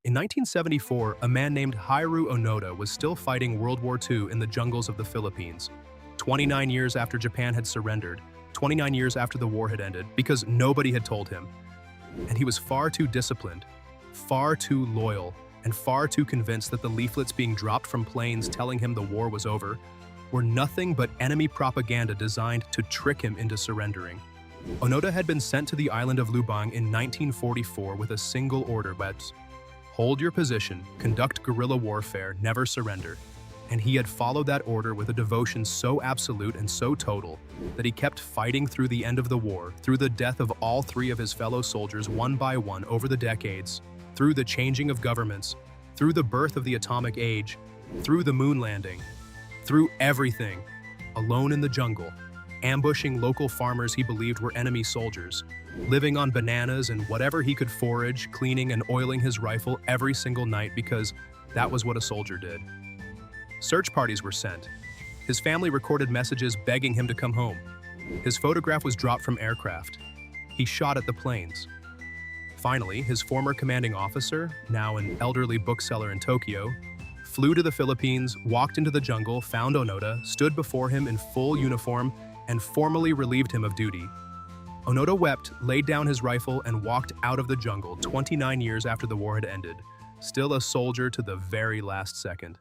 In 1974, a man named Hiroo Onoda was still fighting World War II in the jungles of the Philippines, 29 years after Japan had surrendered, 29 years after the war had ended, because nobody had told him. And he was far too disciplined, far too loyal, and far too convinced that the leaflets being dropped from planes telling him the war was over were nothing but enemy propaganda designed to trick him into surrendering. Onoda had been sent to the island of Lubang in 1944 with a single order: hold your position, conduct guerrilla warfare, never surrender. And he had followed that order with a devotion so absolute and so total that he kept fighting through the end of the war, through the death of all three of his fellow soldiers one by one over the decades, through the changing of governments, through the birth of the atomic age, through the moon landing, through everything, alone in the jungle, ambushing local farmers he believed were enemy soldiers, living on bananas and whatever he could forage, cleaning and oiling his rifle every single night because that was what a soldier did. Search parties were sent. His family recorded messages begging him to come home. His photograph was dropped from aircraft. He shot at the planes. Finally, his former commanding officer, now an elderly bookseller in Tokyo, flew to the Philippines, walked into the jungle, found Onoda, stood before him in full uniform, and formally relieved him of duty. Onoda wept, laid down his rifle, and walked out of the jungle 29 years after the war had ended, still a soldier to the very last second.